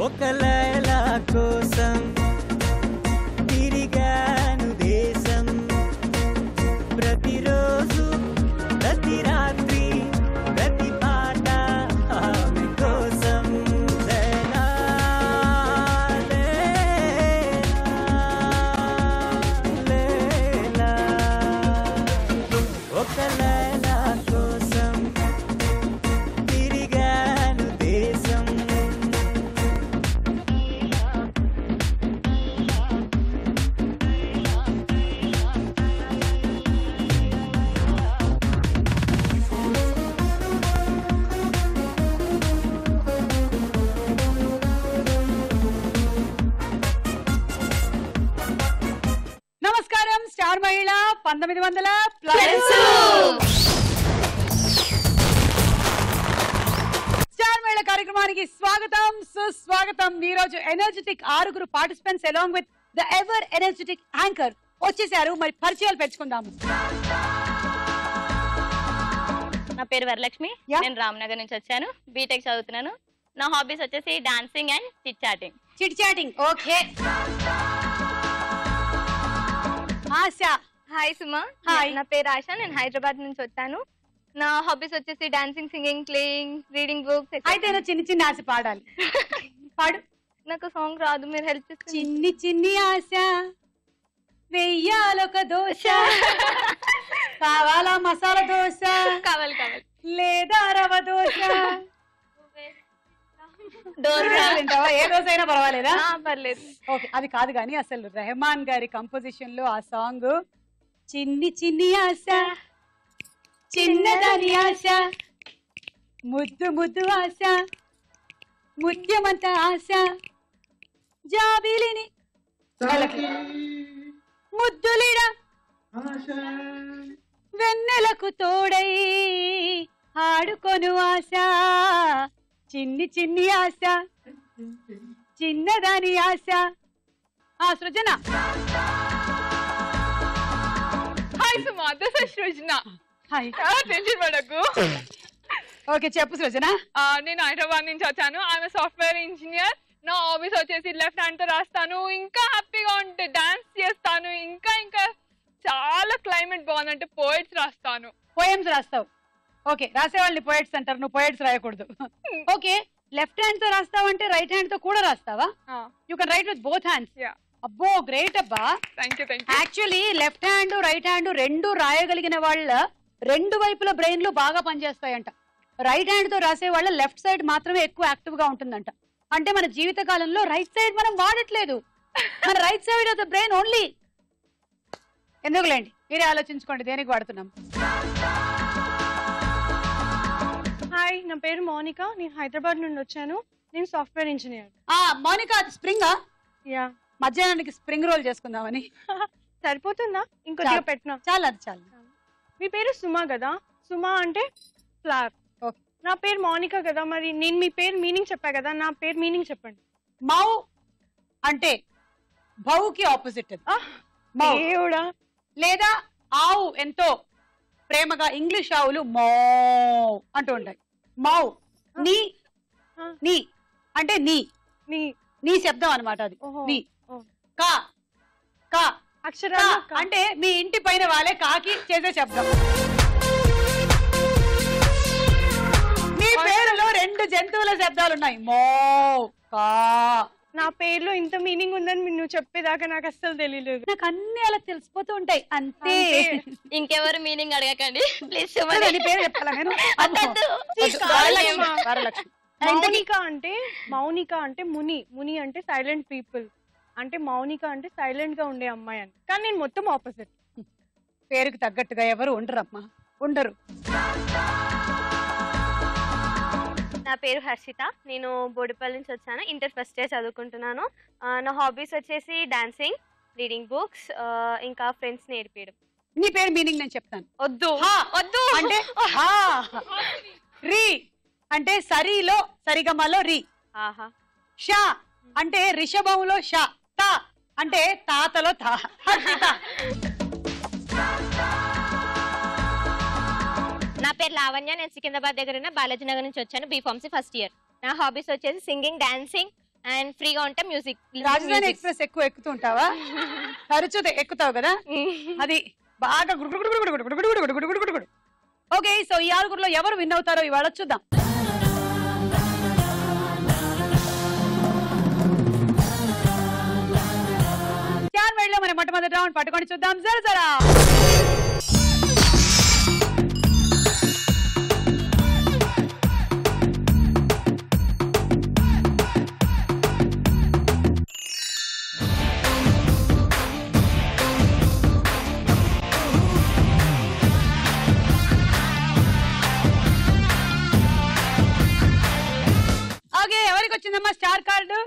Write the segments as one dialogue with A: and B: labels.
A: ఒక లైలా కోసం తిరిగాను దేశం ప్రతిరోజు ప్రతి రాత్రి ప్రతి పాట ఆమె కోసం లైలా లైలా ఒక లైలా కోసం తిరిగాను దేశం.
B: నమస్కారం స్టార్ మహిళ 1900 స్టార్ మహిళ కార్యక్రమానికి స్వాగతం సుస్వాగతం. ఈ రోజు energetic 6 participants along with the ever energetic anchor వచ్చేసారు. మరి పరిచయాలు పెంచుకుందాము.
C: నా పేరు వరలక్ష్మి.
B: Yeah.
C: నేను రామ్నగర్ నుంచి వచ్చాను. బీటెక్ చదువుతున్నాను. నా హాబీస్ వచ్చేసి dancing and chit chatting.
B: Chit chatting. Okay. Asha.
D: Hi Suma.
B: Hi.
D: నా పేరు ఆశ. నేను హైదరాబాద్ నుంచి వచ్చాను. నా హాబీస్ వచ్చేసి dancing, singing, playing, reading books.
B: అయితే ఏదో చిన్ని చిన్ని ఆశ పాడాలి. పాడు.
D: నాకు సాంగ్ రాదు, మీరు హెల్ప్ చేస్తారు.
B: చిన్ని చిన్ని ఆశ వెయ్యాలొక దోశ కావాలా మసాలా దోశ
D: కావాలి కావాలి.
B: లేదా రవ దోశ. తింటావా? ఏ దోశ అయినా పర్వాలేదా?
D: పర్లేదు.
B: ఓకే, అది కాదు కానీ అసలు రెహమాన్ గారి కంపోజిషన్ లో ఆ సాంగ్ చిన్ని చిన్ని ఆశ చిన్నదాని ఆశ ముద్దు ముద్దు ఆశ ముత్యమంత ఆశ జాబిలిని ముద్దులిడ వెన్నెలకు తోడై ఆడుకొను ఆశ చిన్ని చిన్ని ఆశ చిన్నదాని ఆశ. ఆ Srujana.
D: Hi Suma, this is Srujana.
B: Hi.
D: Tension పడకు.
B: ఓకే, చెప్పు సృజన.
D: నేను హైదరాబాద్ నుంచి వచ్చాను. I'm software engineer. నా హాబీస్ వచ్చేసి లెఫ్ట్ హ్యాండ్ తో రాస్తాను, ఇంకా హ్యాపీగా ఉంటే డాన్స్ చేస్తాను, ఇంకా ఇంకా చాలా క్లైమేట్ బాగుందంటే పోయిట్స్ రాస్తాను.
B: పోయమ్స్ రాస్తావు. ఓకే, రాసే వాళ్ళని పోయిట్స్ అంటారు, నువ్వు పోయిట్స్ రాయకూడదు. ఓకే, లెఫ్ట్ హ్యాండ్ తో రాస్తావంటే రైట్ హ్యాండ్ తో కూడా రాస్తావా? You can write with both hands. అబ్బో, గ్రేట్ అబ్బా.
D: Thank you.
B: Actually left hand right hand రెండు రాయగలిగిన వాళ్ళ రెండు వైపుల బ్రెయిన్లు బాగా పనిచేస్తాయంట. రైట్ హ్యాండ్ తో రాసే వాళ్ళ లెఫ్ట్ సైడ్ మాత్రమే ఎక్కువ యాక్టివ్ గా ఉంటుందంట. అంటే మన జీవిత కాలంలో రైట్ సైడ్ మనం వాడట్లేదు. మన right side of the brain only. ఎందుకులేండి, మీరే ఆలోచించుకోండి దేనికి వాడుతున్నాం.
D: హాయ్, నా పేరు మౌనిక. నేను హైదరాబాద్ నుండి వచ్చాను. నేను సాఫ్ట్వేర్ ఇంజనీర్.
B: మౌనిక, అది స్ప్రింగా?
D: యా.
B: మధ్యాహ్నానికి స్ప్రింగ్ రోల్ చేసుకుందామని.
D: సరిపోతుందా? ఇంకొద్దిగా పెట్టినా?
B: చాలా, అది చాలు.
D: మీ పేరు సుమా కదా? సుమా అంటే ఫ్లవర్.
B: ఓకే.
D: నా పేరు మౌనిక కదా, మరి నేను మీ పేరు మీనింగ్ చెప్పా కదా, నా పేరు మీనింగ్ చెప్పండి.
B: మౌ అంటే భౌకి ఆపోజిట్. మౌ.
D: దేవుడా.
B: లేదా ఆవు ఎంతో ప్రేమగా ఇంగ్లీష్ ఆవులు మౌ అంటూ ఉంటాయి. మౌ. నీ నీ అంటే నీ
D: నీ
B: నీ శబ్దం అన్నమాట అది.
D: ఓహో.
B: నీ.
D: ఓ.
B: కా కా
D: అక్షరాలు
B: కా అంటే మీ ఇంటి పైన వాళ్ళే కాకి చేసే శబ్దం. మీ పేరులో 2 జంతువుల శబ్దాలు ఉన్నాయి. మో కా.
D: నా పేరులో ఇంత మీనింగ్ ఉందని నువ్వు చెప్పేదాకా నాకు అస్సలు తెలియలేదు.
B: నాకు అన్ని అలా తెలిసిపోతూ ఉంటాయి అంతే.
C: ఇంకెవరు మీనింగ్ అడగకండి ప్లీజ్.
B: నీ పేరు చెప్పాలా నేను? వరలక్ష్మి.
D: మౌనిక అంటే ముని. ముని అంటే సైలెంట్ పీపుల్. అంటే మౌనిక అంటే సైలెంట్ గా ఉండే అమ్మాయి అని. కానీ నేను మొత్తం ఆపోజిట్.
B: పేరుకు తగ్గట్టుగా ఎవరు ఉండరమ్మా, ఉండరు.
E: నా పేరు హర్షిత. నేను బోడిపల్లి నుంచి వచ్చాను. ఇంటర్ ఫస్ట్ ఇయర్ చదువుకుంటున్నాను. నా హాబీస్ వచ్చేసి డాన్సింగ్, రీడింగ్ బుక్స్, ఇంకా ఫ్రెండ్స్ నేర్పించడం.
B: నీ పేరు మీనింగ్ నేను చెప్తాను.
E: వద్దు
B: వద్దు అంటే రీ అంటే సరిలో సరిగమలో రీ. షా అంటే రిషభంలో షా. తా అంటే తాతలో తా.
C: నా పేరు లావణ్య. నేను సికింద్రాబాద్ దగ్గర బాలాజీ నగర్ నుంచి వచ్చాను. B Pharmacy first year. నా హాబీస్ వచ్చేసి సింగింగ్, డాన్సింగ్ అండ్ ఫ్రీగా ఉంటే మ్యూజిక్.
B: రాజధాని ఎక్స్ప్రెస్ ఎక్కువ ఎక్కుతూ ఉంటావా? తరచూ ఎక్కుతావు కదా, అది బాగా గుడుగుడు. ఓకే, సో ఈ ఆరుగురులో ఎవరు విన్ అవుతారో ఇవాళ చూద్దాం. లో మన మొట్టమొదటి రౌండ్ పట్టుకొని చూద్దాం. జరా ఓకే, ఎవరికి వచ్చిందమ్మా star card?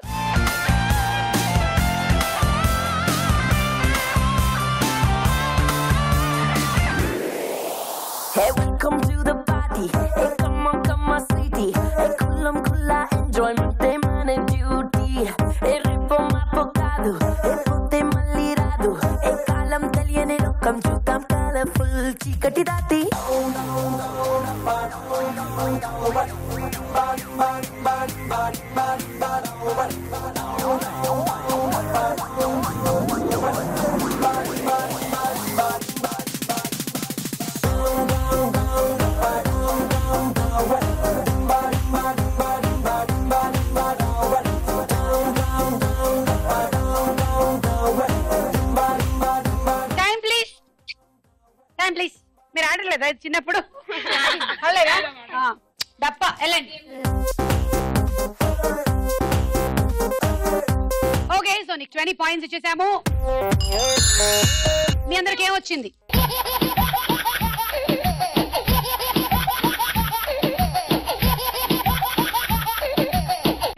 F: Hey, welcome to the party. Hey, come on, sweetie. Hey, kulla enjoyment, they man duty. Hey, ripo mapokadu. Hey, putte malli radu. Hey, kalam teliyane lokam chudam colorful chikati dati.
B: Please, మీరు ఆడలేదా చిన్నప్పుడు? డప్ప వెళ్ళండి. Okay, so నీకు 20 points ఇచ్చేసాము. మీ అందరికి ఏమొచ్చింది?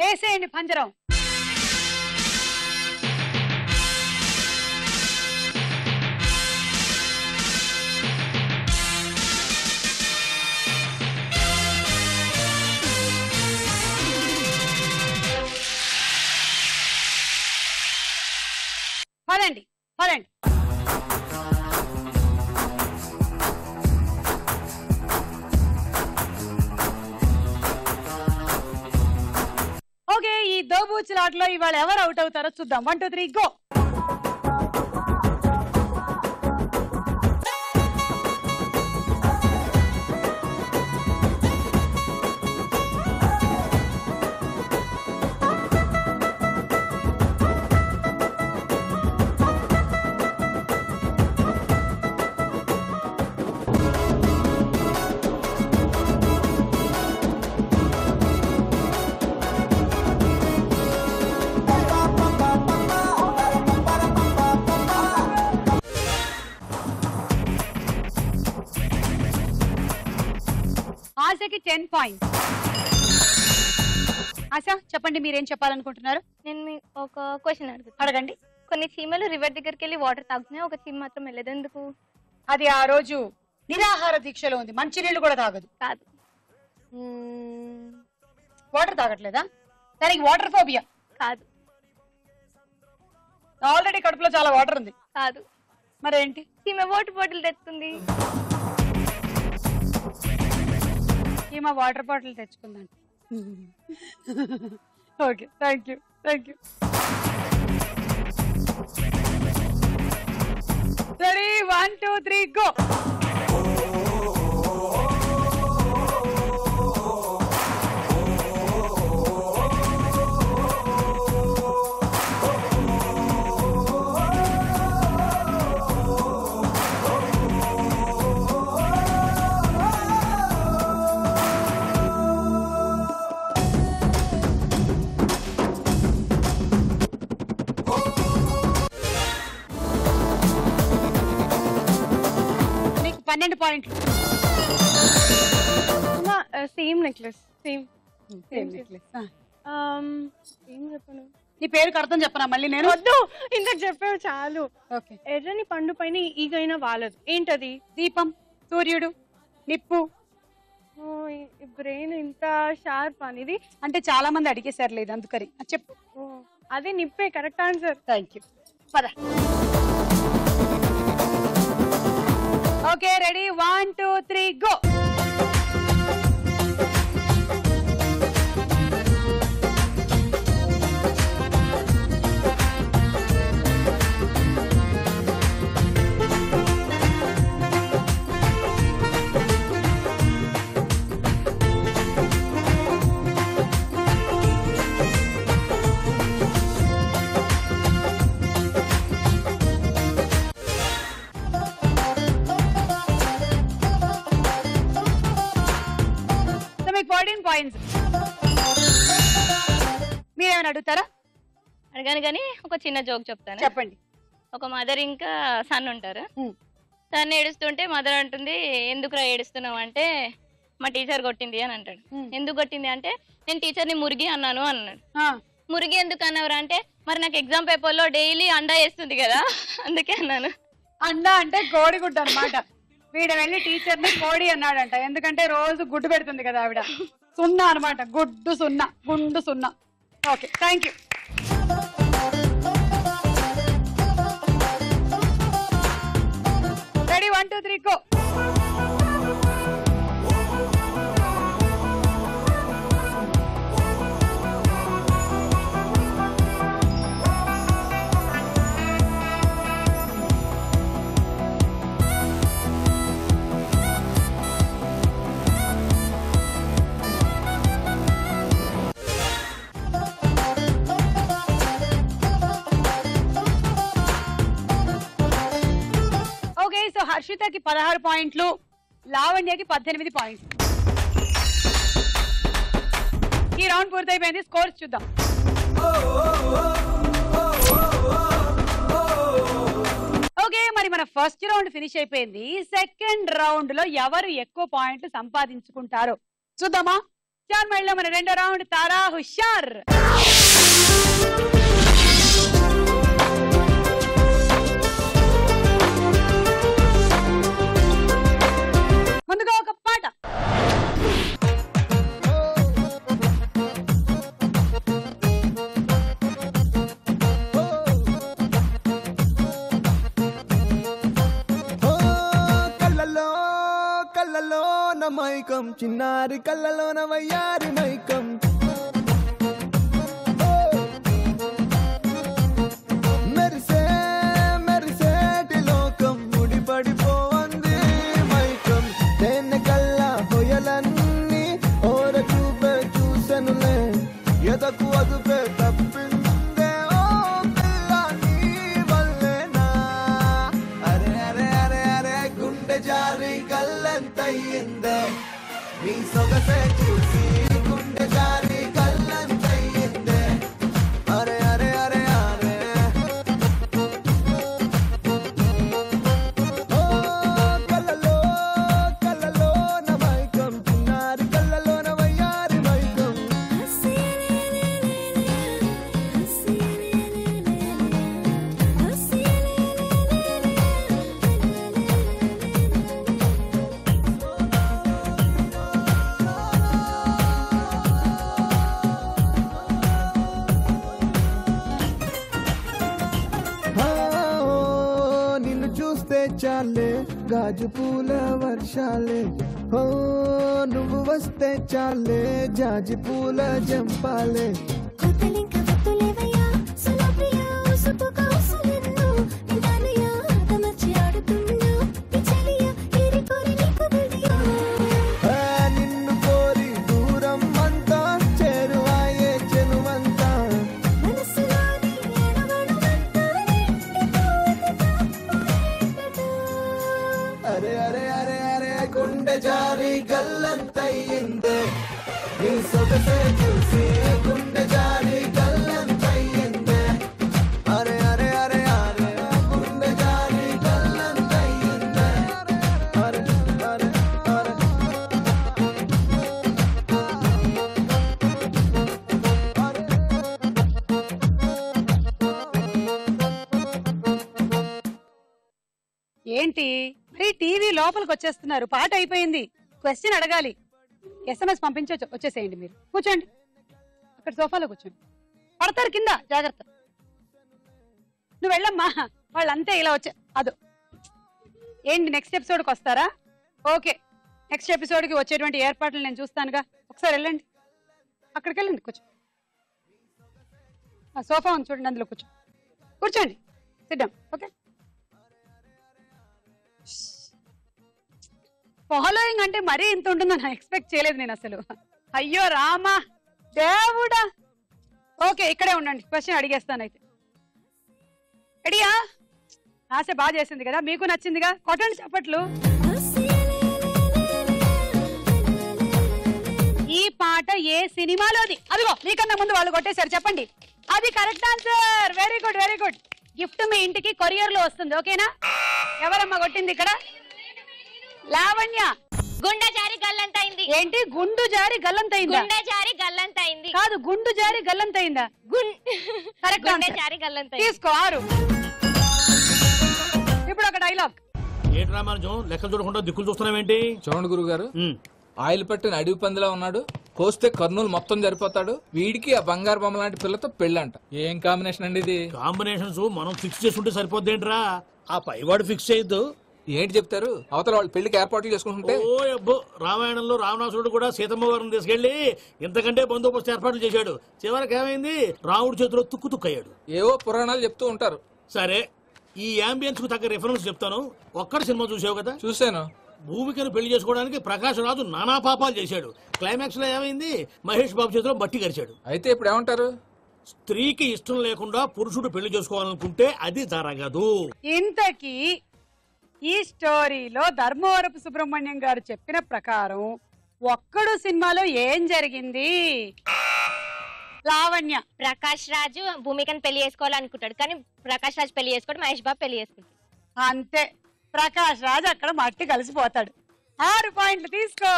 B: వేసేయండి పంజరం. పదండి పదండి. ఓకే, ఈ దోబూచులాటలో ఇవాళ ఎవరు అవుట్ అవుతారో చూద్దాం. 1 2 3 గో. ఆశకి 10 పాయింట్స్. ఆశ చెప్పండి, మీరేం చెప్పాలనుకుంటున్నారు?
C: నేను ఒక క్వశ్చన్
B: అడగండి.
C: కొన్ని చీమలు రివర్ దగ్గరికి వెళ్ళి వాటర్ తాగుతున్నాయి, ఒక చీమ మాత్రం వెళ్ళదు, ఎందుకు?
B: అది ఆ రోజు నిరాహార దీక్షలో ఉంది, మంచినీళ్ళు కూడా తాగదు.
C: కాదు.
B: వాటర్ తాగట్లేదా? దానికి వాటర్ ఫోబియా?
C: కాదు.
B: ఆల్రెడీ కడుపులో చాలా వాటర్ ఉంది.
C: కాదు.
B: మరేంటి?
C: చీమ వాటర్ బాటిల్ తెచ్చుకుంది.
B: ఈమె వాటర్ బాటిల్ తెచ్చుకుందండి. Okay, thank you. Ready, 1 2 3 go. నీకు 12 పాయింట్లు.
D: Same necklace. Same
B: necklace.
D: ఏం చెప్పను?
B: నీ పేరుకి అర్థం చెప్పనా మళ్ళీ నేను?
D: వద్దు, ఇంతకు చెప్పావు చాలు.
B: ఓకే.
D: ఎర్రని పండు పైన ఈగైనా వాలదు, ఏంటది?
B: దీపం, సూర్యుడు, నిప్పు.
D: బ్రెయిన్ ఇంత షార్ప్ అనేది.
B: అంటే చాలా మంది అడిగేసారు లేదు అందుకని చెప్పు.
D: అదే నిప్పే కరెక్ట్ ఆన్సర్.
B: Thank you. పద. Okay, ready, 1 2 3 go. అని అడుగుతారా?
C: అడగాను కానీ ఒక చిన్న జోక్ చెప్తాను.
B: చెప్పండి.
C: ఒక మదర్ ఇంకా సన్ ఉంటారు.
B: ఉమ్.
C: సన్ ఏడుస్తుంటే మదర్ అంటుంది, ఎందుకురా ఏడుస్తున్నావు అంటే, మా టీచర్ కొట్టింది అని అంటాడు. ఎందుకు కొట్టింది అంటే, నేను టీచర్ని మురిగి అన్నాను అన్నాడు. మురిగి ఎందుకు అన్నవరా అంటే, మరి నాకు ఎగ్జామ్ పేపర్లో డైలీ అండా వేస్తుంది కదా అందుకే అన్నాను.
B: అండా అంటే కోడిగుడ్డు అనమాట. వీడ వెళ్ళి టీచర్ని కోడి అన్నాడంట, ఎందుకంటే రోజు గుడ్డు పెడుతుంది కదా ఆవిడ. సున్నా అనమాట, గుడ్డు సున్నా, గుండు సున్నా. Okay, thank you. Ready, 1 2 3 go. So హర్షితకి 16 పాయింట్లు, లావణ్యకి 18 పాయింట్లు. ఈ రౌండ్ పూర్తయిపోయింది. స్కోర్స్ చూద్దాం. ఓకే, మరి మన ఫస్ట్ రౌండ్ ఫినిష్ అయిపోయింది. సెకండ్ రౌండ్ లో ఎవరు ఎక్కువ పాయింట్లు సంపాదించుకుంటారో చూద్దామా? చార్మడిలో మన రెండో రౌండ్ తారా హుషార్. ముందుగా ఒక పాట.
G: కళ్ళలో కళ్ళలో న మైకం, చిన్నారి కళ్ళలో న వయ్యారి మైకం, మెరిసే మెరిసేటి లోకం, ముడిపడిపోవంది మైకం, తేనె కళ్ళ హొయలన్నీ ఓర చూపే చూసెనులే, ఎదకు అదుపే తప్పిందే ఓ పిల్ల నీ వల్లేనా, అరే అరే అరే అరే గుండె జారి కళ్ళంతయ్యిందే, నీ సొగసే చూసి గుండె జారి కళ్ళంతయ్యిందే, అరే అరే అరే అరే ఓ కళ్ళలో కళ్ళలో న మైకం, చిన్నారి కళ్ళలో న వయ్యారి మైకం. నిన్ను చూస్తే చాలే గాజు పూల వర్షాలే, ఓ నువ్వు వస్తే చాలే జాజి పూల జంపాలే, నిన్ను కోరి దూరం అంతా చేరువాయే చెనువంతా, అరే అరే అరే అరే గుండె జారి గల్లంతయ్యిందే, నీ సొగసే చూసి గుండె జారి గల్లంతయ్యిందే, అరే అరే అరే అరే గుండె జారి గల్లంతయ్యిందే, అరే అరే అరే
B: ఏంటి మరి టీవీ లోపలికి వచ్చేస్తున్నారు? పాట అయిపోయింది, క్వశ్చన్ అడగాలి. SMS పంపించవచ్చు, వచ్చేసేయండి. మీరు కూర్చోండి, అక్కడ సోఫాలో కూర్చోండి. పడతారు కింద, జాగ్రత్త. నువ్వు వెళ్ళమ్మా, వాళ్ళంతే ఇలా వచ్చా. అదో ఏంటి, నెక్స్ట్ ఎపిసోడ్కి వస్తారా? ఓకే, నెక్స్ట్ ఎపిసోడ్కి వచ్చేటువంటి ఏర్పాట్లు నేను చూస్తానుగా. ఒకసారి వెళ్ళండి, అక్కడికి వెళ్ళండి, కూర్చో. ఆ సోఫా ఉంది చూడండి, అందులో కూర్చోండి. సిద్ధం. ఓకే, ఫాలోయింగ్ అంటే మరీ ఇంత ఉంటుందని ఎక్స్పెక్ట్ చేయలేదు నేను అసలు. అయ్యో రామా దేవుడా. ఓకే, ఇక్కడే ఉండండి, క్వశ్చన్ అడిగేస్తాను. అయితే రెడీయా? ఆశ బాగా చేసింది కదా, మీకు నచ్చిందిగా, కొట్టండి చప్పట్లు. ఈ పాట ఏ సినిమాలోది? అదిగో మీకన్నా ముందు వాళ్ళు కొట్టేశారు, చెప్పండి. అది correct answer. Very good, very good. Gift మీ ఇంటికి కొరియర్ లో వస్తుంది, ఓకేనా? ఎవరమ్మా కొట్టింది ఇక్కడ? లావణ్య.
C: గుండె జారి గల్లంతైంది.
B: ఏంటి గుండు జారి గల్లంతైందా?
C: గుండె జారి గల్లంతైంది
B: కాదు, గుండు జారి గల్లంతైందా? కరెక్ట్.
C: గుండె జారి గల్లంతైంది.
B: తీసుకో 6. ఇప్పుడు ఒక డైలాగ్.
H: ఏంట్రా మనజం లెక్కలు చూడకుండా దిక్కులు చూస్తున్నావేంటి?
I: చూడండి గురుగారు, ఆయిల్ పట్టిన అడవి పందిలా ఉన్నాడు, కోస్తే కర్నూలు మొత్తం జరిపోతాడు, వీడికి ఆ బంగారు బొమ్మ లాంటి పిల్లతో పెళ్ళంట. ఏం కాంబినేషన్ అండి ఇది?
H: కాంబినేషన్స్ మనం ఫిక్స్ చేసుకుంటే సరిపోద్దేంట్రా, ఆ పైవాడు ఫిక్స్ చేయొద్దు.
I: ఏంటి చెప్తారు? అవతల వాళ్ళు పెళ్లికి ఏర్పాట్లు చేసుకుంటుంటే.
H: ఓ అబ్బో, రామాయణంలో రావణాసురుడు కూడా సీతమ్మ వారిని తీసుకెళ్లి ఇంతకంటే బందోబస్తు ఏర్పాట్లు చేశాడు. చివరికి ఏమైంది? రాముడి చేతిలో తుక్కు తుక్కయ్యాడు.
I: ఏవో పురాణాలు చెప్తూ ఉంటారు.
H: సరే, ఈ అంబియన్స్ కు తగ్గ రిఫరెన్స్ చెప్తాను. ఒక్కడి సినిమా చూసావు కదా?
I: చూశాను.
H: భూమికను పెళ్లి చేసుకోవడానికి ప్రకాష్ రాజు నానా పాపాలు చేశాడు. క్లైమాక్స్ లో ఏమైంది? మహేష్ బాబు చేతిలో బట్టి గరిచాడు.
I: అయితే ఇప్పుడు ఏమంటారు?
H: స్త్రీకి ఇష్టం లేకుండా పురుషుడు పెళ్లి చేసుకోవాలనుకుంటే అది జరగదు.
B: ఇంతకీ ఈ స్టోరీలో ధర్మవరపు సుబ్రహ్మణ్యం గారు చెప్పిన ప్రకారం ఒక్కడు సినిమాలో ఏం జరిగింది? లావణ్య.
C: ప్రకాష్ రాజు భూమికను పెళ్లి చేసుకోవాలనుకుంటాడు, కానీ ప్రకాష్ రాజు పెళ్లి చేసుకోవడం మహేష్ బాబు పెళ్లి చేసుకుంటాడు.
B: అంతే, ప్రకాష్ రాజు అక్కడ మట్టి కలిసిపోతాడు. 6 పాయింట్లు తీసుకో.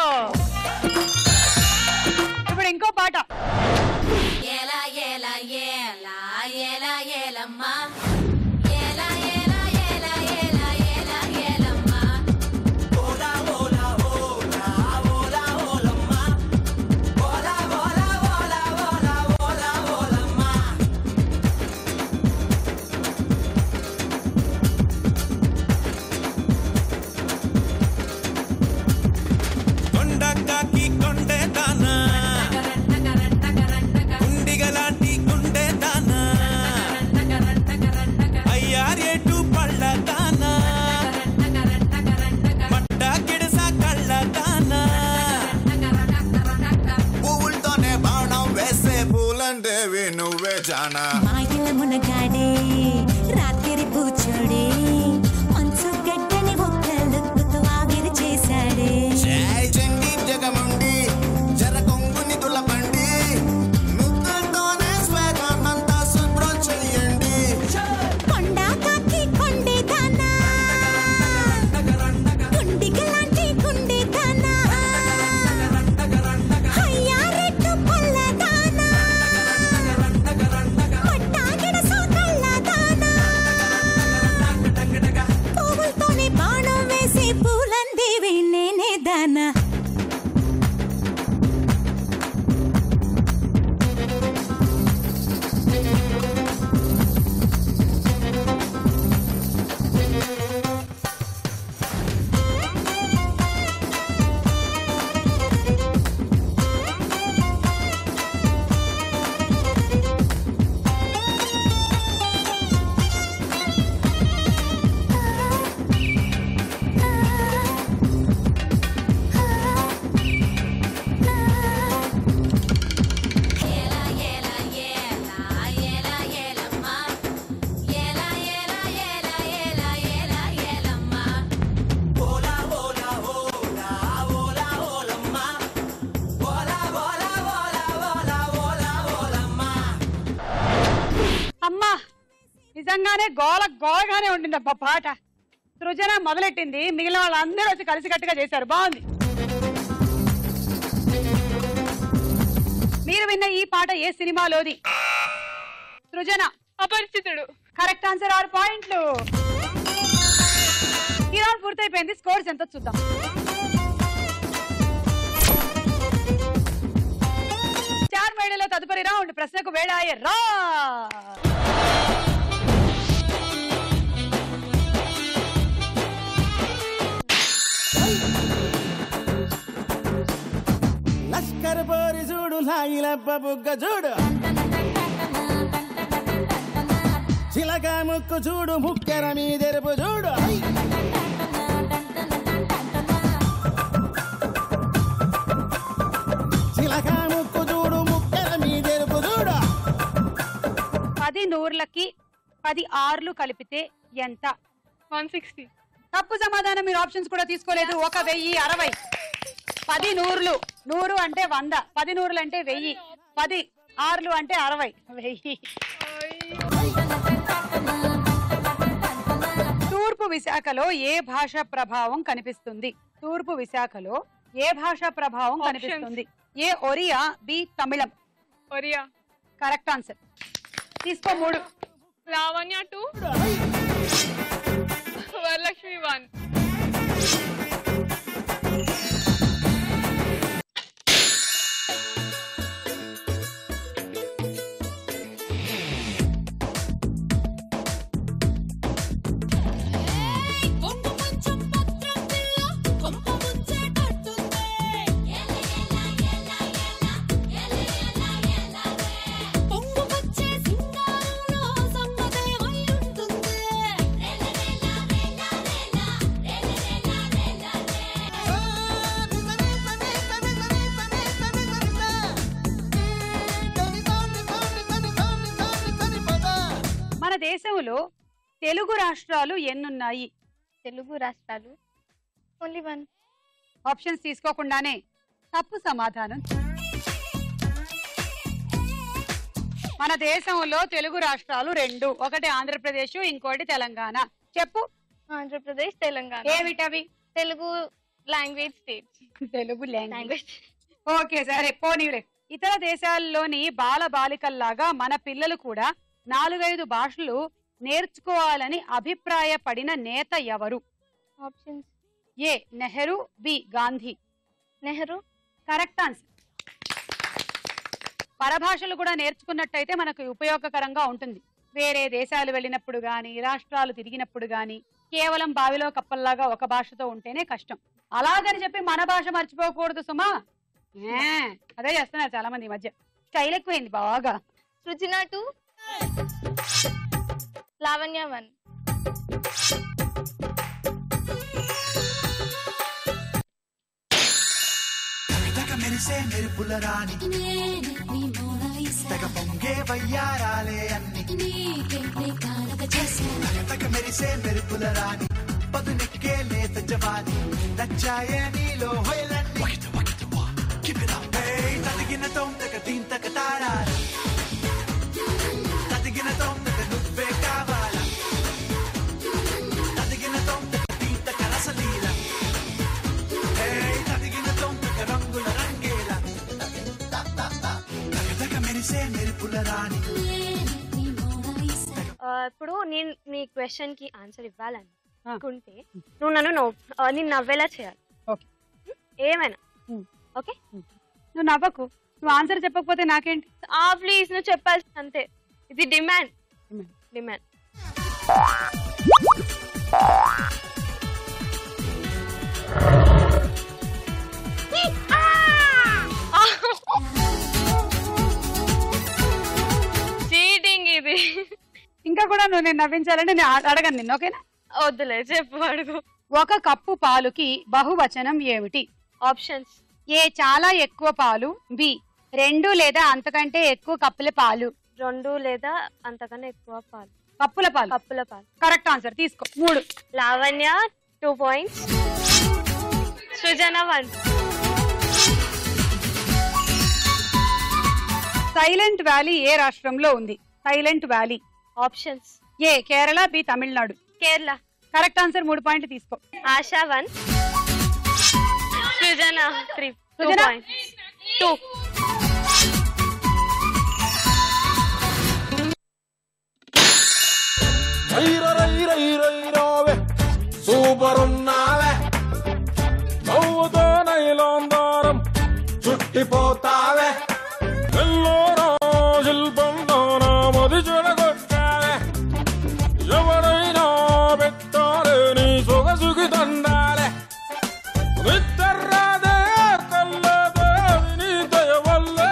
B: ఇప్పుడు ఇంకో పాట.
J: మాయల మునగాడే రాత్రి పూచోడే మంచు గడ్డని ఒక్కలుతో ఆవిరి చేశాడే. జగముండి జర కొంగుని తులపండి, ముద్దతోనే స్వేగాన్నంతా శుభ్రం చెయ్యండి. కొండా కాకి కొండే దానా, గుండికి లాంటి గుండె దానా, అయ్యా రెట్టు పల్ల దానా, పువ్వులతోనే బాణం వేసి పూలందేవి నేనే దానా.
B: అమ్మా, నిజంగానే గోల గోలగానే ఉండింది అబ్బా పాట. సృజన మొదలెట్టింది, మిగిలిన వాళ్ళందరూ వచ్చి కలిసికట్టుగా చేశారు. బాగుంది. మీరు విన్న ఈ పాట ఏ సినిమాలోది? సృజన.
D: అపరిచితుడు.
B: Correct answer. 6 పాయింట్లు. ఈ రౌండ్ పూర్తయిపోయింది. స్కోర్స్ ఎంతో చూద్దాం. చార్ మేడలో తదుపరి రౌండ్ ప్రశ్నకు వేళాయే రా.
A: లష్కర్ పోరి చూడు, లాగిలబ్బ బుగ్గ చూడు, చిలక ముక్కు చూడు, ముక్కెర మీదెరుపు చూడు, చిలక ముక్కు చూడు, ముక్కెర మీదెరుపు చూడు.
B: 10 నూర్లకి 10 ఆర్లు కలిపితే ఎంత?
D: 160.
B: తప్పు సమాధానం. మీరు ఆప్షన్స్ కూడా తీసుకోలేదు. 1060. 10 నూర్లు 100 అంటే 100, 10 100లు అంటే 1000, 10 6లు అంటే 60, 1000. తూర్పు విశాఖలో ఏ భాష ప్రభావం కనిపిస్తుంది? తూర్పు విశాఖలో ఏ భాష ప్రభావం కనిపిస్తుంది? ఏ ఒరియా, బి తమిళం.
D: ఒరియా.
B: Correct answer. తీసుకో 3.
D: లావణ్య 2, వరలక్ష్మి 1.
B: దేశంలో తెలుగు రాష్ట్రాలు ఎన్నున్నాయి?
C: తెలుగు రాష్ట్రాలు ఓన్లీ 1.
B: ఆప్షన్స్ తీసుకోకుండానే తప్పు సమాధానం. మన దేశంలో తెలుగు రాష్ట్రాలు 2, ఒకటి ఆంధ్రప్రదేశ్, ఇంకోటి తెలంగాణ. చెప్పు.
C: ఆంధ్రప్రదేశ్, తెలంగాణ.
B: ఏమిటవి?
C: Telugu language states.
B: Telugu language. Okay సరే పోనీలే. ఇతర దేశాల్లోని బాల బాలికల్లాగా మన పిల్లలు కూడా 4-5 భాషలు నేర్చుకోవాలని అభిప్రాయపడిన నేత ఎవరు?
C: Options.
B: A Nehru, B Gandhi.
C: Nehru.
B: Correct answer. పరభాషలు కూడా నేర్చుకున్నట్టయితే మనకు ఉపయోగకరంగా ఉంటుంది. వేరే దేశాలు వెళ్ళినప్పుడు గాని, రాష్ట్రాలు తిరిగినప్పుడు గాని కేవలం బావిలో కప్పల్లాగా ఒక భాషతో ఉంటేనే కష్టం. అలాగని చెప్పి మన భాష మర్చిపోకూడదు సుమా. అదే చేస్తున్నారు చాలా మంది ఈ మధ్య. స్టైల్ ఎక్కువైంది బాగా.
C: సృజన 2, లావణ్య 1.
G: మెరిసే మెరుపుల రాణి తగ పొంగే వయ్యారాలే అన్ని తగ మెరిసే మెరుపుల రాణి పదునెక్కే లేత జవాని నచ్చాయే నీలో హొయలన్నీ తదిగిన తొందక దీంతక తాడాలి తదిగిన తొందక నువ్వే కావాలా తదిగిన తొందక దీంతక రసలీల తదిగిన తొందక రంగుల రంగేల తగ మెరిసే మెరుపుల రాణి.
E: ఇప్పుడు నేను నీ క్వశ్చన్ కి ఆన్సర్ ఇవ్వాలని అనుకుంటే నువ్వు నేను నవ్వేలా చేయాలి. ఏమైనా ఓకే?
B: నువ్వు నవ్వకు. నువ్వు ఆన్సర్ చెప్పకపోతే నాకేంటి?
E: ప్లీజ్ నువ్వు చెప్పాలి అంతే. ఇది డిమాండ్.
C: చీటింగ్ ఇది.
B: ఇంకా కూడా నువ్వు నేను నవ్వించాలంటే నేను అడగను నిన్ను. ఓకేనా?
C: వద్దులే చెప్పు, అడుగు.
B: ఒక కప్పు పాలుకి బహువచనం ఏమిటి?
E: ఆప్షన్స్.
B: ఏ చాలా ఎక్కువ పాలు, బి 2 లేదా అంతకంటే ఎక్కువ కప్పుల పాలు.
E: 2 లేదా అంతకన్నా ఎక్కువ పాలు.
B: కప్పుల పాలు. Correct answer. తీసుకో 3.
E: Lavanya 2 points, Srujana 1.
B: Silent valley ఏ రాష్ట్రంలో ఉంది? Silent valley.
E: Options.
B: A Kerala, B Tamil Nadu.
E: Kerala.
B: Correct answer. 3 point తీసుకో.
E: ఆశా 1, సృజన 3. 2 points. 2.
K: సూపర్ ఉన్నావే నవ్వుతో నైలాందారం చుట్టిపోతావే ఎల్లోరా శిల్పంలో నా మది చెడగొట్టావే ఎవరైనా పెట్టాలే నీ సొగసుకి దండాలే నిద్దర్రాదే కల్లదే నీ దయవల్లే.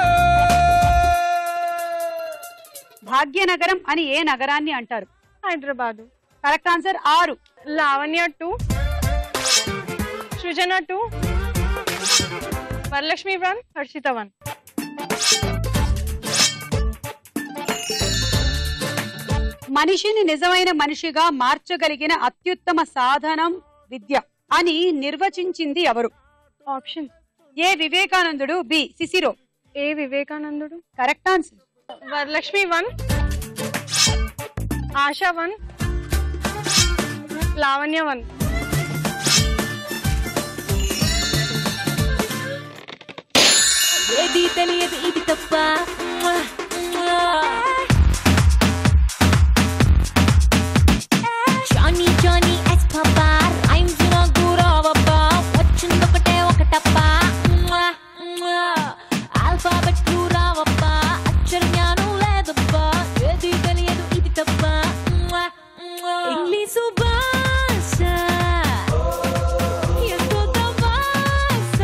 B: భాగ్యనగరం అని ఏ నగరాన్ని అంటారు?
D: హైదరాబాద్.
B: Correct answer. 6.
D: లావణ్య 2, సృజన 2, వరలక్ష్మి 1, హర్షిత 1.
B: మనిషిని నిజమైన మనిషిగా మార్చగలిగిన అత్యుత్తమ సాధనం విద్య అని నిర్వచించింది ఎవరు?
D: ఆప్షన్.
B: ఏ వివేకానందుడు, బి సిసిరో.
E: ఏ వివేకానందుడు.
B: Correct answer.
E: వరలక్ష్మి 1, ఆశా 1, లావణ్య 1.
F: ఏది తెలియదు ఇది తప్ప Johnny Johnny yes papa rhymes నాకు రావబ్బా వచ్చిందొకటే ఒకటప్ప ఆల్ఫాబెట్ రావబ్బా అక్షర జ్ఞానం లేదబ్బా ఏది తెలియదు ఇది తప్ప ఇంగ్లీషు భాష ఎంతో తమాష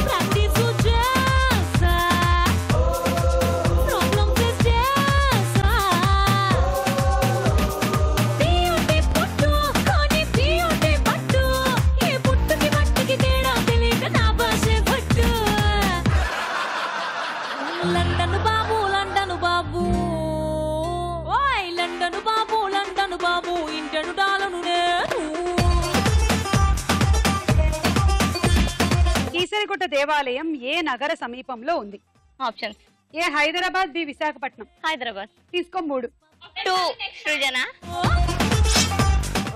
F: ప్రాక్టీసు చేసా ప్రాబ్లమ్స్ చేసా పియుటి పుట్టు కానీ పియుటి పట్టు ఏ పుట్టుకి మట్టికి తేడా తెలియక నా భాషే పట్టు లండన్ బాబు లండన్ బాబు ఓయ్ లండన్ బాబు లండన్ బాబు ఇంటను డాలను నేను
B: కీసరిగుట్ట దేవాలయం ఏ నగర సమీపంలో ఉంది?
C: ఆప్షన్స్.
B: ఏ హైదరాబాద్, బి విశాఖపట్నం.
C: హైదరాబాద్.
B: తీసుకో 3.
C: 2 సృజన,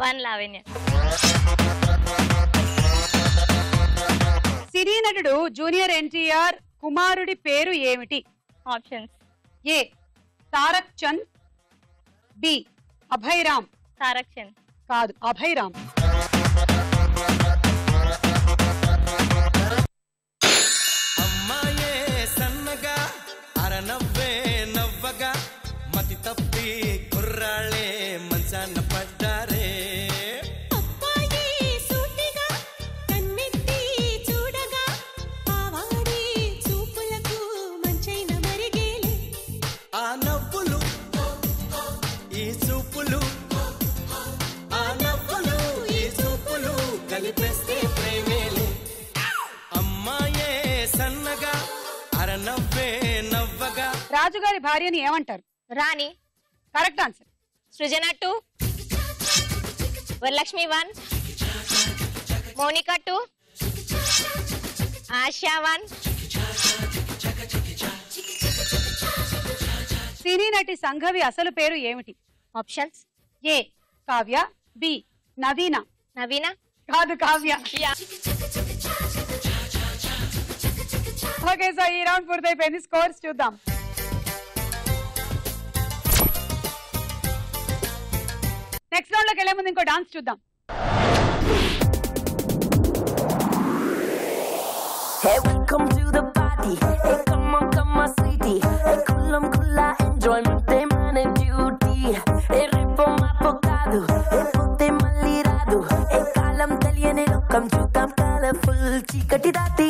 C: 1 లావణ్య.
B: సినీ నటుడు జూనియర్ ఎన్టీఆర్ కుమారుడి పేరు ఏమిటి?
C: ఆప్షన్స్.
B: ఏ తారక్ చంద్, బి అభయరామ్.
C: తారక్ చంద్.
B: కాదు, అభయరామ్.
G: అమ్మాయే సన్నగా అరనవ్వే నవ్వగా మతి తప్పి కుర్రాళ్ళే మంచాన పడ్డారే
J: అబ్బాయి సూటిగా కన్నెత్తి చూడగా పావాడి చూపులకు మంచైన మరిగేలే
G: ఆ నవ్వులు ఈ చూపులు ఆ నవ్వులు ఈ చూపులు కలిపేస్తే ప్రేమేలే అమ్మాయే సన్నగా అరనవ్వే నవ్వగా
B: రాజుగారి భార్యని ఏమంటారు?
C: రాణి.
B: Correct answer.
C: Srujana 2, Varalakshmi 1, Mounika 2, Asha 1.
B: Cine నటి సంఘవి అసలు పేరు ఏమిటి?
C: Options.
B: A Kavya, B Naveena.
C: Naveena.
B: కాదు, కావ్య. ఓకే, సో ఈ రౌండ్ పూర్తయిపోయింది. స్కోర్స్ చూద్దాం. నెక్స్ట్ రౌండ్ లోకి వెళ్లే ముందు ఇంకో డాన్స్ చూద్దాం.
F: Hey, welcome to the party. Hey, come on, sweetie. Hey, kulla enjoyment, man and beauty. Hey, ripo mapokadu. Hey, putte malli radu. Hey, kalam teliyane lokam chudam colorful chikati dati.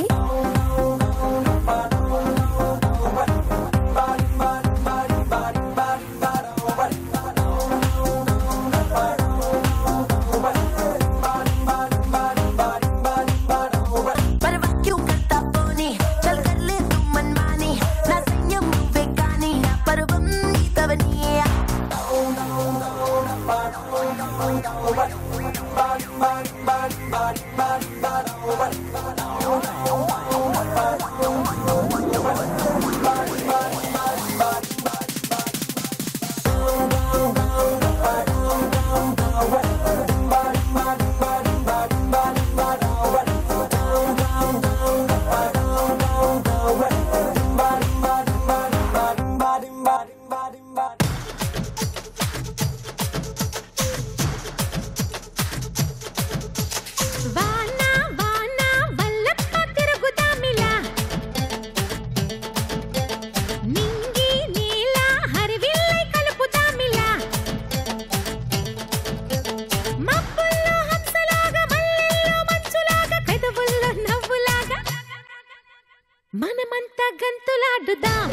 F: మనమంతా గంతులాడుదాం,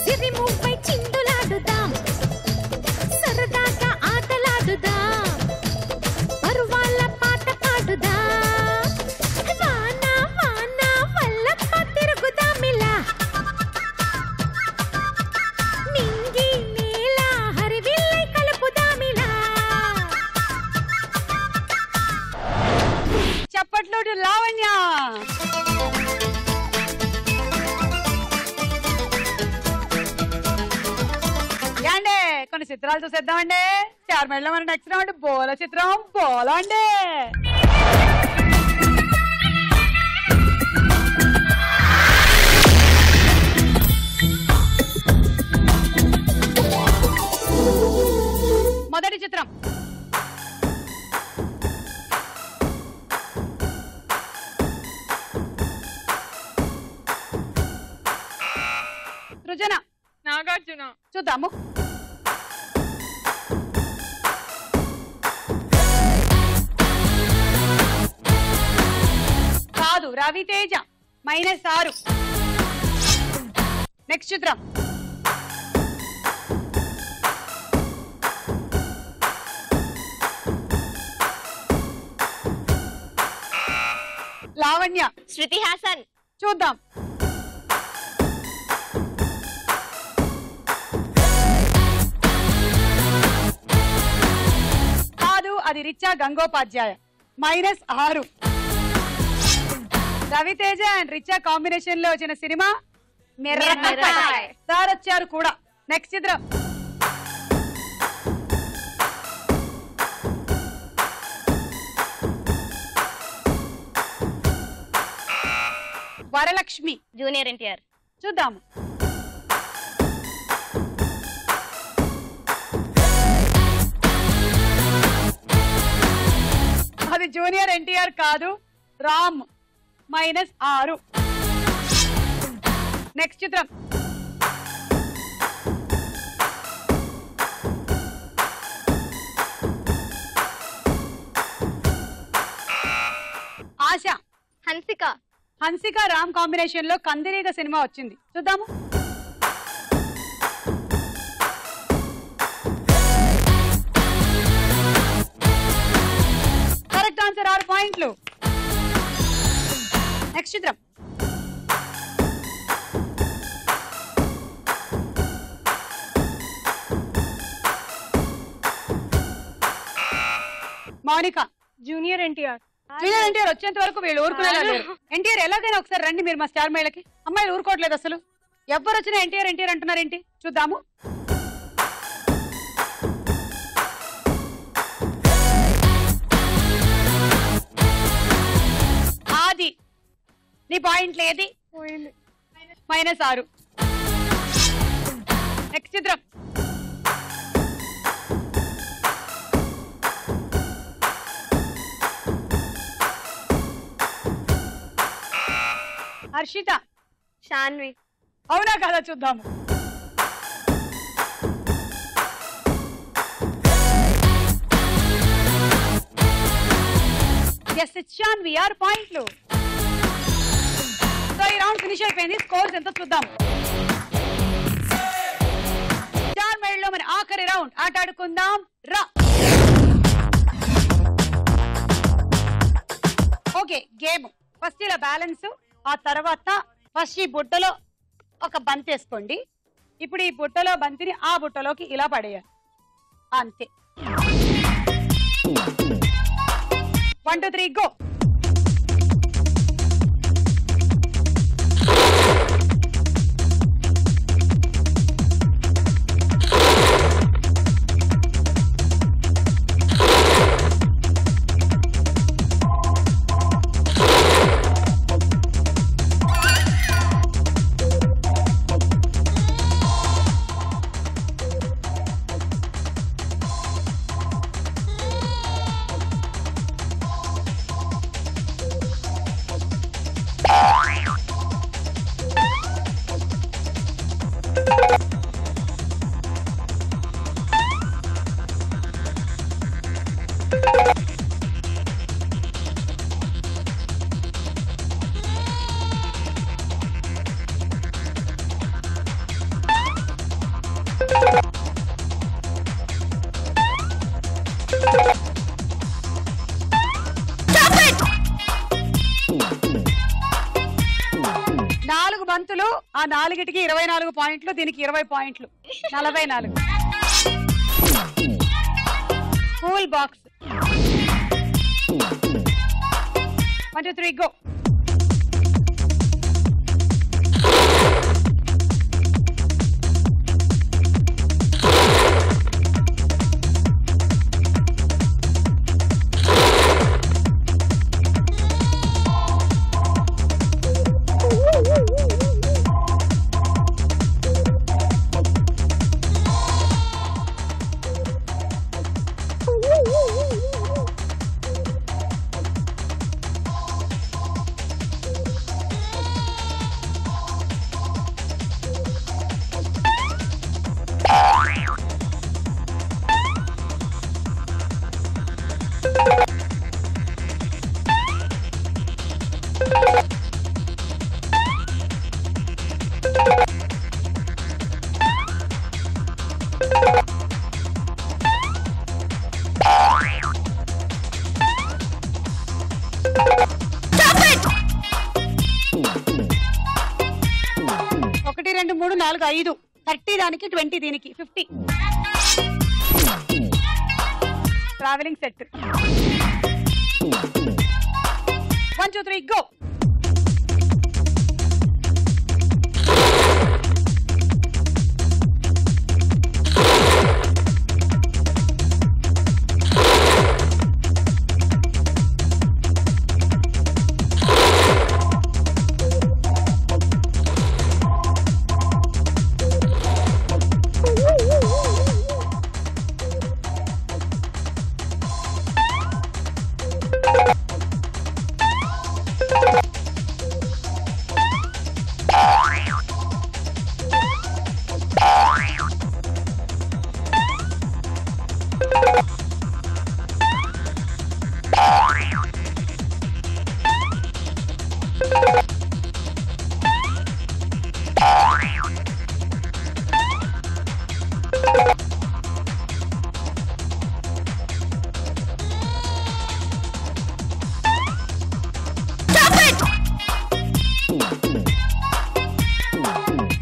F: సిరిముపై చిందులాడుదాం, సరదాగా ఆటలాడుదాం, పరువాళ్ళ పాట పాడుదాం. వాన వాన వల్లప్ప తిరుగుదామిలా, నింగి నేల హరివిల్లై కలుపుదామిలా.
B: చప్పట్లు లావణ్య. మన చిత్రాలు చూసేద్దామండి. స్టార్ మేళలో మన నెక్స్ట్ రౌండ్ బోల చిత్రం బోల అండి. మొదటి చిత్రం సృజన.
D: నాగార్జున.
B: చూద్దాము. కాదు, రవితేజ. -6. నెక్స్ట్ చిత్రం లావణ్య.
E: శృతి హాసన్.
B: చూద్దాం. కాదు, అది రిచా గంగోపాధ్యాయ. -6. రవితేజ అండ్ రిచా కాంబినేషన్ లో వచ్చిన సినిమా
E: మిరపకాయ్.
B: సార్ వచ్చారు కూడా. నెక్స్ట్ చిత్రం వరలక్ష్మి.
E: జూనియర్ ఎన్టీఆర్.
B: చూద్దాము. అది జూనియర్ ఎన్టీఆర్ కాదు, రామ్. -6. నెక్స్ట్ చిత్రం ఆశ.
E: హన్సిక.
B: హన్సిక రామ్ కాంబినేషన్ లో కందిరీగ సినిమా వచ్చింది. చూద్దాము. కరెక్ట్ ఆన్సర్, 6 పాయింట్లు. నెక్స్ట్ చిత్రం మౌనిక.
E: జూనియర్ ఎన్టీఆర్.
B: జూనియర్ ఎన్టీఆర్ వచ్చేంత వరకు వీళ్ళు ఊరుకునేలా లేరు. ఎన్టీఆర్ ఎలాగైనా ఒకసారి రండి మీరు మా స్టార్ మేళకి. అమ్మాయిలు ఊరుకోవట్లేదు అసలు. ఎవరు వచ్చినా ఎన్టీఆర్ ఎన్టీఆర్ అంటున్నారేంటి? చూద్దాము. ఆది. నీ పాయింట్ లేది. -6. నెక్స్ట్ చిత్రం హర్షిత.
E: షాన్వి.
B: అవునా కదా? చూద్దాము. ఎస్, షాన్వి. 6 పాయింట్లు. సో ఈ రౌండ్ ఫినిష్ అయిపోయింది. స్కోర్స్ ఎంత చూద్దాం. స్టార్ మేళలో మన ఆఖరి రౌండ్ ఆట ఆడుకుందాం రా. ఓకే, గేమ్ ఫస్ట్ ఇలా బ్యాలెన్స్. ఆ తర్వాత ఫస్ట్ ఈ బుట్టలో ఒక బంతి వేసుకోండి. ఇప్పుడు ఈ బుట్టలో బంతిని ఆ బుట్టలోకి ఇలా పడేయాలి. అంతే. 1 2 3 గో. బంతులు ఆ 4కి 24 పాయింట్లు, దీనికి 20 పాయింట్లు, 44. Cool box. 1 2 3 గో. 1 2 3 4 5 30 దానికి 20 దీనికి 50 ట్రావెలింగ్ సెట్ 1 2 3 గో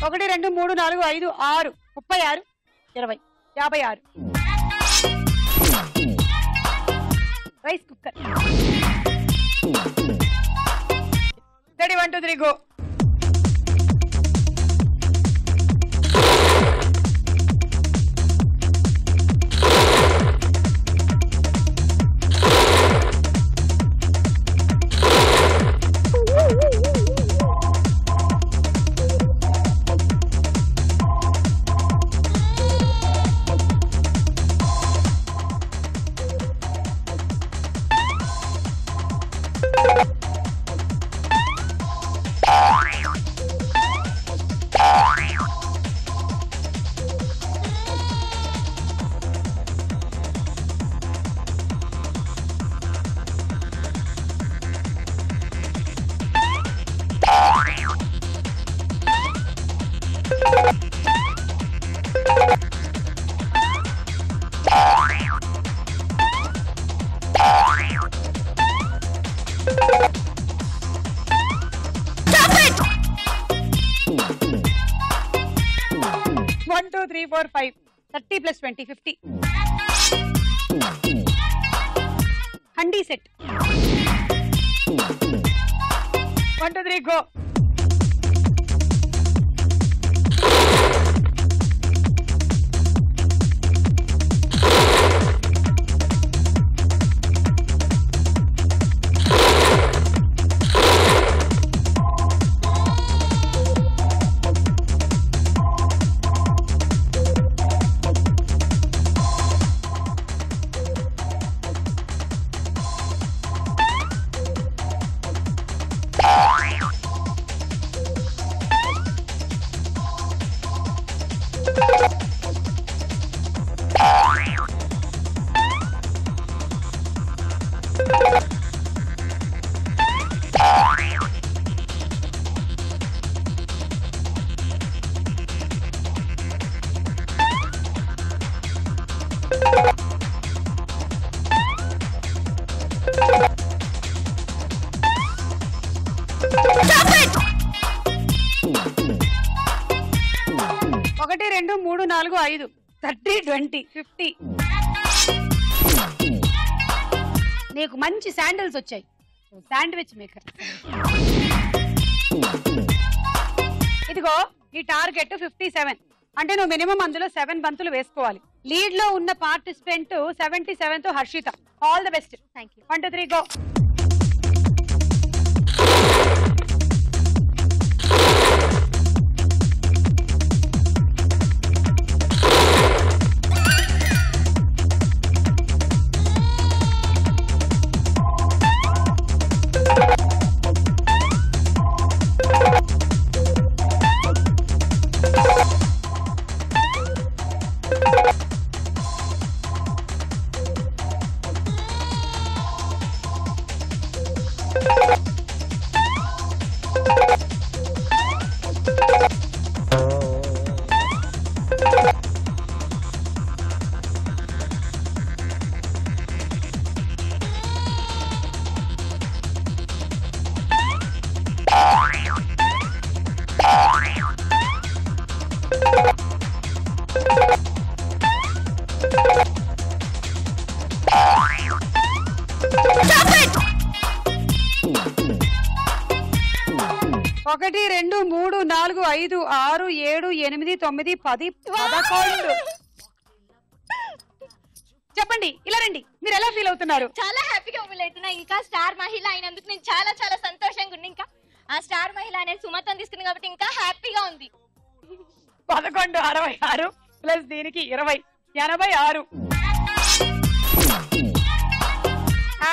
B: ఒకటి రెండు మూడు నాలుగు ఐదు ఆరు 36 20 56 rice cooker ready 1 2 3 go One, 2, 3, 4, 5. 30 plus 20, 50. Handi set. 1, 2, 3, go. ఒకటి రెండు మూడు నాలుగు ఐదు 30 20 50. నీకు మంచి శాండిల్స్ వచ్చాయి. Sandwich maker. ఇదిగో ఈ టార్గెట్ 57. అంటే నువ్వు మినిమం అందులో 7 బంతులు వేసుకోవాలి. లీడ్ లో ఉన్న పార్టిసిపెంట్ 77 తో Harshitha. All the best.
E: Thank you.
B: 1 2 3 go. 5 6 7 8 9 10 11. చెప్పండి, ఇలా రండి. మీరు ఎలా ఫీల్ అవుతున్నారు?
C: చాలా హ్యాపీగా ఫీల్ అవుతున్నా. ఇంకా స్టార్ మహిళ అయినందుకు నేను చాలా చాలా సంతోషంగా ఉంది. ఇంకా ఆ స్టార్ మహిళ అనేది సుమతం తీసుకుంది కాబట్టి ఇంకా హ్యాపీగా ఉంది.
B: 11 66 ప్లస్ దీనికి 20 86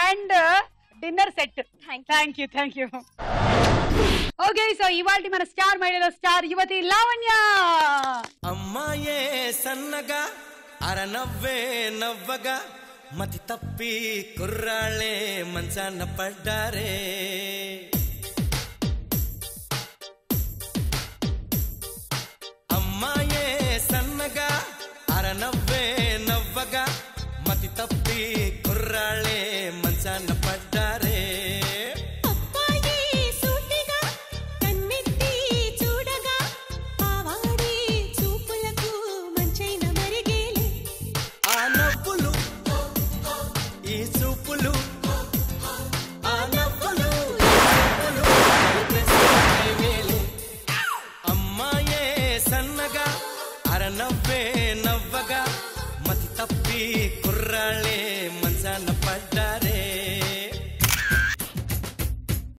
B: and dinner set. Thank you. Okay, so ఇవాల్టి మన స్టార్ మహిళలో స్టార్ యువతి లావణ్య.
A: అమ్మాయే సన్నగా అరనవ్వే నవ్వగా మతి తప్పి కుర్రాళ్ళే మంచాన పడ్డారే.